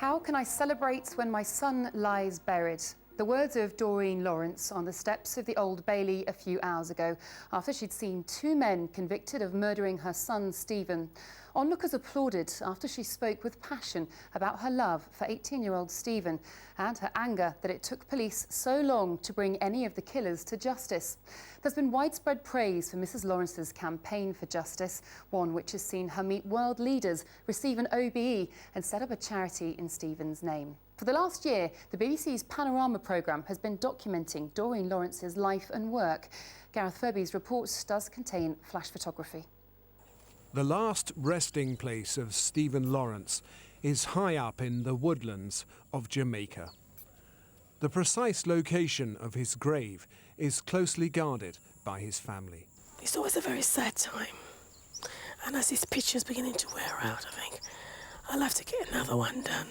How can I celebrate when my son lies buried? The words of Doreen Lawrence on the steps of the Old Bailey a few hours ago after she'd seen two men convicted of murdering her son Stephen. Onlookers applauded after she spoke with passion about her love for 18-year-old Stephen and her anger that it took police so long to bring any of the killers to justice. There's been widespread praise for Mrs Lawrence's campaign for justice, one which has seen her meet world leaders, receive an OBE and set up a charity in Stephen's name. For the last year, the BBC's Panorama programme has been documenting Doreen Lawrence's life and work. Gareth Furby's report does contain flash photography. The last resting place of Stephen Lawrence is high up in the woodlands of Jamaica. The precise location of his grave is closely guarded by his family. It's always a very sad time. And as his picture's beginning to wear out, I think I'll have to get another one done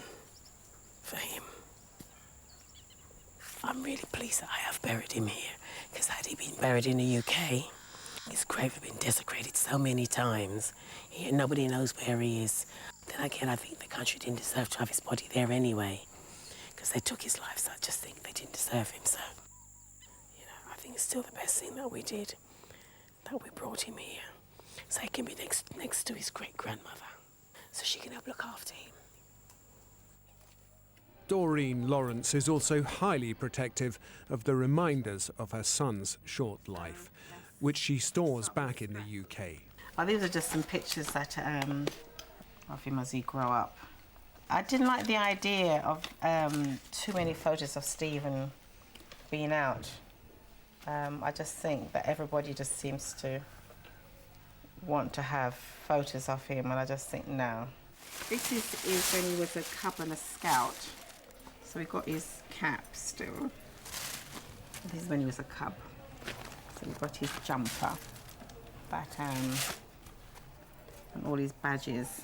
for him. I'm really pleased that I have buried him here, because had he been buried in the UK, his grave had been desecrated so many times. Here, nobody knows where he is. Then again, I think the country didn't deserve to have his body there anyway, because they took his life, so I just think they didn't deserve him. So, you know, I think it's still the best thing that we did, that we brought him here, so he can be next to his great-grandmother, so she can help look after him. Doreen Lawrence is also highly protective of the reminders of her son's short life, which she stores back in the UK. Oh, these are just some pictures that of him as he grew up. I didn't like the idea of too many photos of Stephen being out. I just think that everybody just seems to want to have photos of him, and I just think no. This is when he was a cub and a scout. So we got his cap still. This is when he was a cub. So we got his jumper, that and all his badges.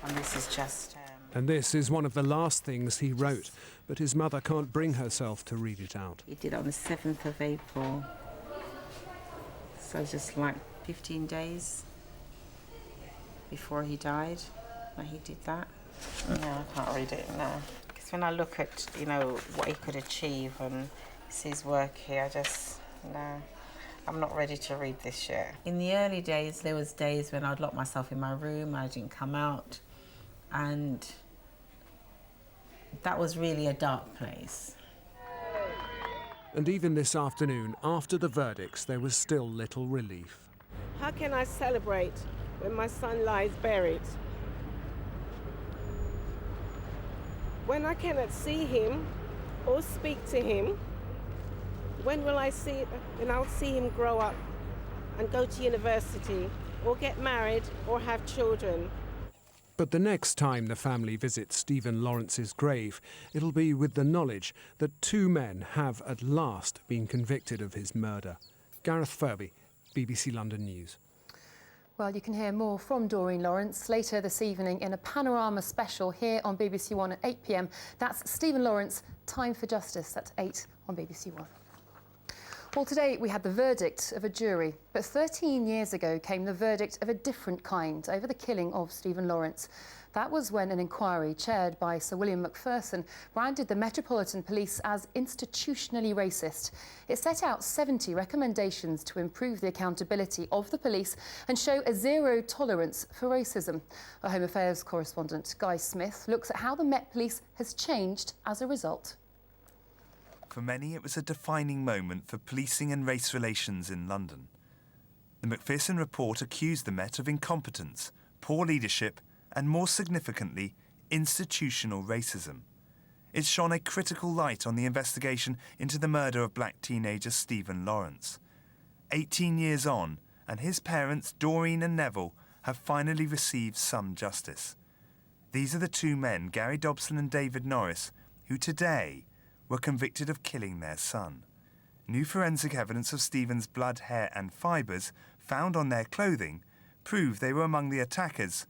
And this is just. And this is one of the last things he wrote, but his mother can't bring herself to read it out. He did it on the 7th of April. So just like 15 days before he died, when he did that. No, I can't read it now. When I look at, you know, what he could achieve and see his work here, no, I'm not ready to read this yet. In the early days, there was days when I'd lock myself in my room, I didn't come out, and that was really a dark place. And even this afternoon, after the verdicts, there was still little relief. How can I celebrate when my son lies buried? When I cannot see him or speak to him, when will I see it? And I'll see him grow up and go to university or get married or have children. But the next time the family visits Stephen Lawrence's grave, it'll be with the knowledge that two men have at last been convicted of his murder. Gareth Furby, BBC London News. Well, you can hear more from Doreen Lawrence later this evening in a Panorama special here on BBC1 at 8 p.m. That's Stephen Lawrence, Time for Justice at 8 on BBC1. Well, today we had the verdict of a jury, but 13 years ago came the verdict of a different kind over the killing of Stephen Lawrence. That was when an inquiry chaired by Sir William Macpherson branded the Metropolitan Police as institutionally racist. It set out 70 recommendations to improve the accountability of the police and show a zero tolerance for racism. Our Home Affairs correspondent Guy Smith looks at how the Met Police has changed as a result. For many, it was a defining moment for policing and race relations in London. The Macpherson report accused the Met of incompetence, poor leadership and, more significantly, institutional racism. It shone a critical light on the investigation into the murder of black teenager Stephen Lawrence. 18 years on, and his parents, Doreen and Neville, have finally received some justice. These are the two men, Gary Dobson and David Norris, who today were convicted of killing their son. New forensic evidence of Stephen's blood, hair and fibres found on their clothing prove they were among the attackers,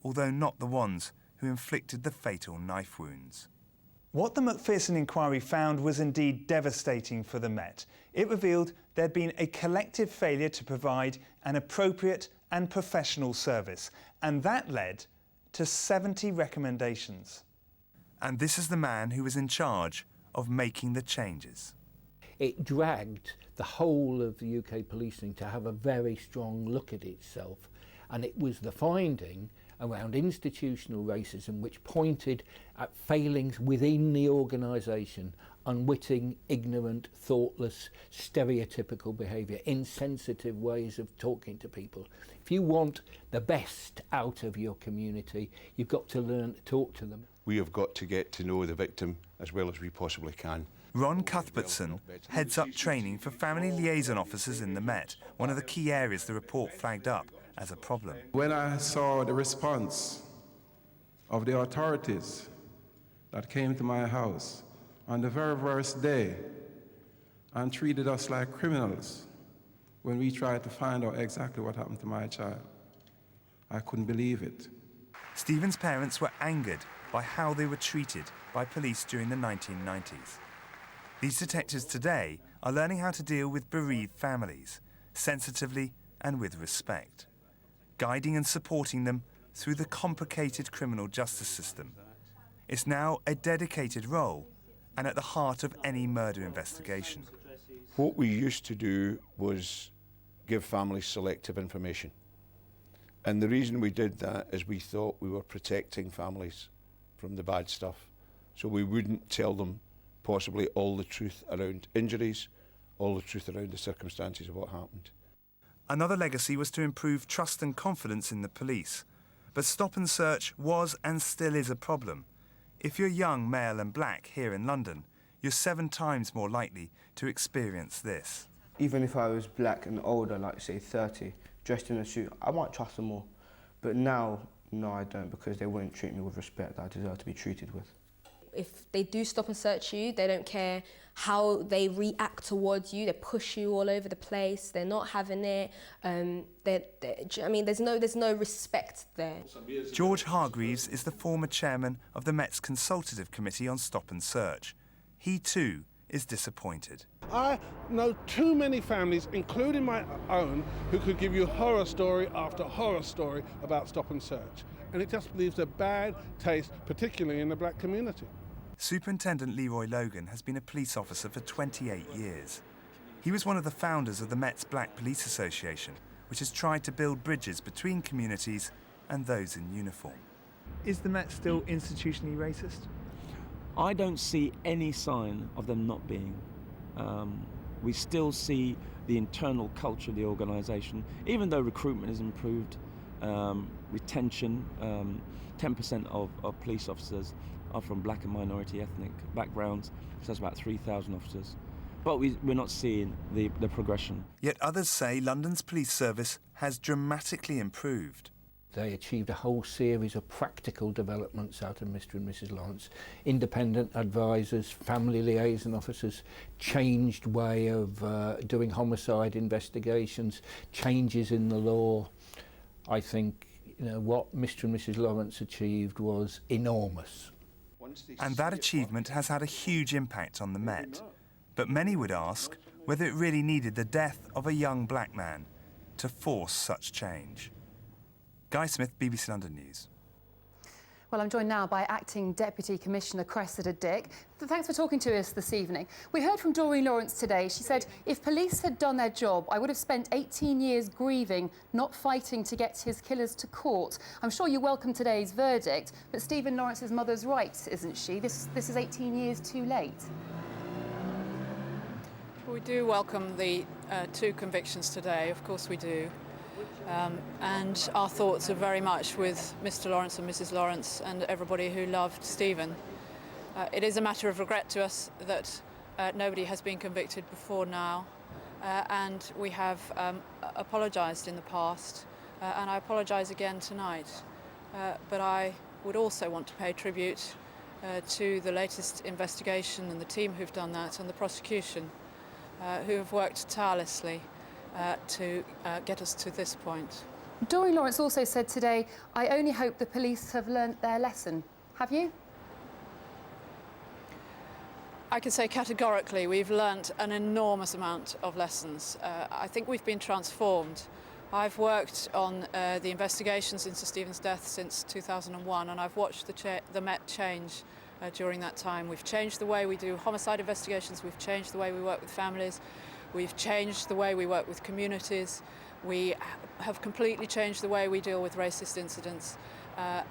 although not the ones who inflicted the fatal knife wounds. What the Macpherson inquiry found was indeed devastating for the Met. It revealed there'd been a collective failure to provide an appropriate and professional service, and that led to 70 recommendations. And this is the man who was in charge of making the changes. It dragged the whole of the UK policing to have a very strong look at itself, and it was the finding around institutional racism which pointed at failings within the organisation, unwitting, ignorant, thoughtless, stereotypical behaviour, insensitive ways of talking to people. If you want the best out of your community, you've got to learn to talk to them. We have got to get to know the victim as well as we possibly can. Ron Cuthbertson heads up training for family liaison officers in the Met, one of the key areas the report flagged up as a problem. When I saw the response of the authorities that came to my house on the very first day and treated us like criminals when we tried to find out exactly what happened to my child, I couldn't believe it. Stephen's parents were angered by how they were treated by police during the 1990s. These detectives today are learning how to deal with bereaved families, sensitively and with respect, guiding and supporting them through the complicated criminal justice system. It's now a dedicated role and at the heart of any murder investigation. What we used to do was give families selective information. And the reason we did that is we thought we were protecting families from the bad stuff. So we wouldn't tell them possibly all the truth around injuries, all the truth around the circumstances of what happened. Another legacy was to improve trust and confidence in the police. But stop and search was and still is a problem. If you're young, male and black here in London, you're 7 times more likely to experience this. Even if I was black and older, like say 30, dressed in a suit, I might trust them more. But now, no, I don't, because they wouldn't treat me with respect that I deserve to be treated with. If they do stop and search you, they don't care how they react towards you. They push you all over the place. They're not having it. I mean, there's no respect there. George Hargreaves is the former chairman of the Met's Consultative Committee on Stop and Search. He too is disappointed. I know too many families, including my own, who could give you horror story after horror story about stop and search. And it just leaves a bad taste, particularly in the black community. Superintendent Leroy Logan has been a police officer for 28 years. He was one of the founders of the Met's Black Police Association, which has tried to build bridges between communities and those in uniform. Is the Met still institutionally racist? I don't see any sign of them not being. We still see the internal culture of the organisation, even though recruitment has improved, retention, 10% of police officers are from black and minority ethnic backgrounds, so that's about 3,000 officers. But we're not seeing the progression. Yet others say London's police service has dramatically improved. They achieved a whole series of practical developments out of Mr and Mrs Lawrence. Independent advisors, family liaison officers, changed way of doing homicide investigations, changes in the law. I think what Mr and Mrs Lawrence achieved was enormous. And that achievement has had a huge impact on the Met. But many would ask whether it really needed the death of a young black man to force such change. Guy Smith, BBC London News. Well, I'm joined now by Acting Deputy Commissioner Cressida Dick. Thanks for talking to us this evening. We heard from Doreen Lawrence today. She said, if police had done their job, I would have spent 18 years grieving, not fighting to get his killers to court. I'm sure you welcome today's verdict, but Stephen Lawrence's mother's right, isn't she? This is 18 years too late. We do welcome the 2 convictions today, of course we do. And our thoughts are very much with Mr Lawrence and Mrs Lawrence and everybody who loved Stephen. It is a matter of regret to us that nobody has been convicted before now, and we have apologised in the past, and I apologise again tonight. But I would also want to pay tribute to the latest investigation and the team who've done that, and the prosecution, who have worked tirelessly to get us to this point. Doreen Lawrence also said today, I only hope the police have learnt their lesson. Have you? I can say categorically we've learnt an enormous amount of lessons. I think we've been transformed. I've worked on the investigations into Stephen's death since 2001, and I've watched the Met change during that time. We've changed the way we do homicide investigations, we've changed the way we work with families, we've changed the way we work with communities, we have completely changed the way we deal with racist incidents,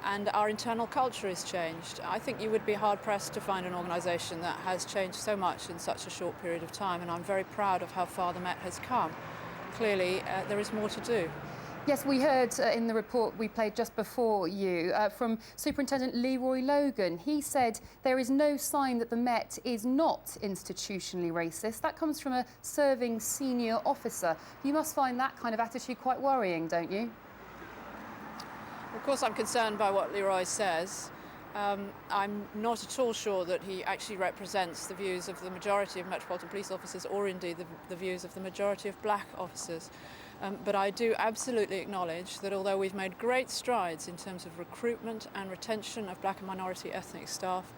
and our internal culture has changed. I think you would be hard-pressed to find an organisation that has changed so much in such a short period of time, and I'm very proud of how far the Met has come. Clearly, there is more to do. Yes, we heard in the report we played just before you from Superintendent Leroy Logan. He said there is no sign that the Met is not institutionally racist. That comes from a serving senior officer. You must find that kind of attitude quite worrying, don't you? Of course, I'm concerned by what Leroy says. I'm not at all sure that he actually represents the views of the majority of Metropolitan Police officers, or indeed the views of the majority of black officers. But I do absolutely acknowledge that although we've made great strides in terms of recruitment and retention of black and minority ethnic staff,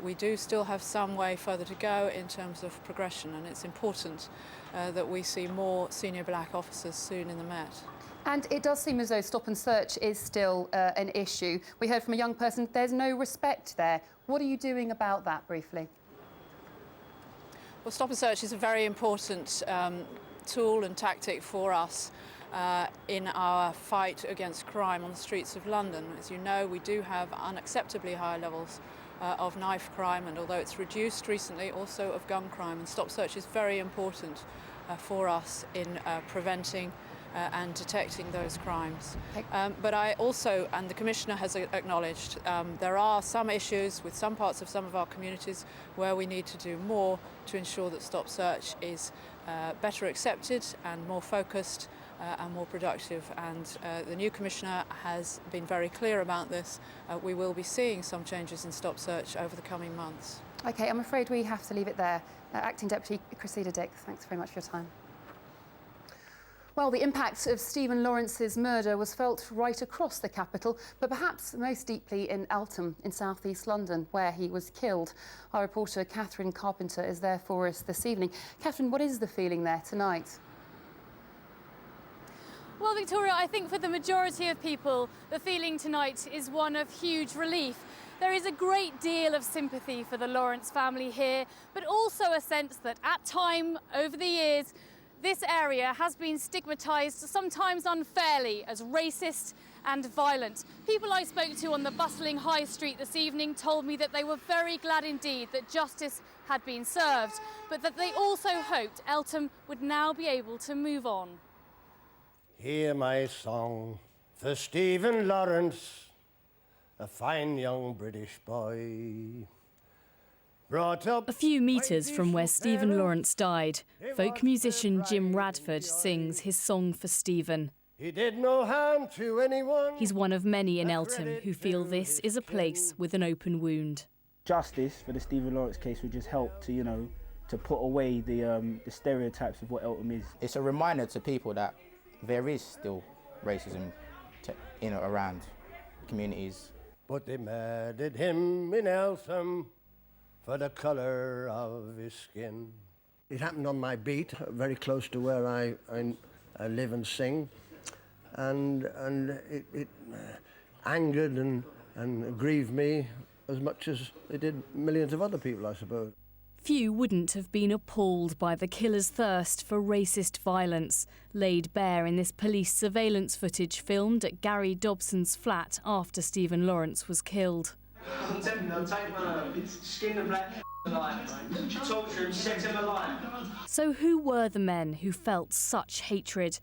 we do still have some way further to go in terms of progression, and it's important that we see more senior black officers soon in the Met. And it does seem as though stop and search is still an issue. We heard from a young person, there's no respect there. What are you doing about that, briefly? Well, stop and search is a very important tool and tactic for us in our fight against crime on the streets of London. As you know, we do have unacceptably high levels of knife crime, and although it's reduced recently, also of gun crime. And stop search is very important for us in preventing and detecting those crimes. But I also, and the Commissioner has acknowledged, there are some issues with some parts of some of our communities where we need to do more to ensure that stop search is better accepted and more focused and more productive. And the new Commissioner has been very clear about this. We will be seeing some changes in stop search over the coming months. OK, I'm afraid we have to leave it there. Acting Deputy Cressida Dick, thanks very much for your time. Well, the impact of Stephen Lawrence's murder was felt right across the capital, but perhaps most deeply in Eltham, in South East London, where he was killed. Our reporter Catherine Carpenter is there for us this evening. Catherine, what is the feeling there tonight? Well, Victoria, I think for the majority of people, the feeling tonight is one of huge relief. There is a great deal of sympathy for the Lawrence family here, but also a sense that at time, over the years, this area has been stigmatised, sometimes unfairly, as racist and violent. People I spoke to on the bustling High Street this evening told me that they were very glad indeed that justice had been served, but that they also hoped Eltham would now be able to move on. Hear my song for Stephen Lawrence, a fine young British boy. Brought up a few metres from where Stephen Lawrence died, folk musician Jim Radford sings his song for Stephen. He did no harm to anyone. He's one of many in Eltham who feel this is a place with an open wound. Justice for the Stephen Lawrence case would just help to, to put away the stereotypes of what Eltham is. It's a reminder to people that there is still racism around communities. But they murdered him in Eltham for the colour of his skin. It happened on my beat, very close to where I live and sing, and it angered and grieved me as much as it did millions of other people, I suppose. Few wouldn't have been appalled by the killer's thirst for racist violence, laid bare in this police surveillance footage filmed at Gary Dobson's flat after Stephen Lawrence was killed. I'm telling you, they'll take him skin the black alive, torture him, set him alive. So who were the men who felt such hatred?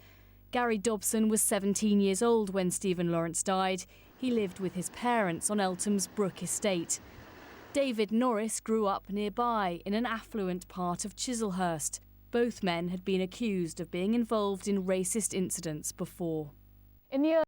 Gary Dobson was 17 years old when Stephen Lawrence died. He lived with his parents on Eltham's Brook estate. David Norris grew up nearby in an affluent part of Chislehurst. Both men had been accused of being involved in racist incidents before. In the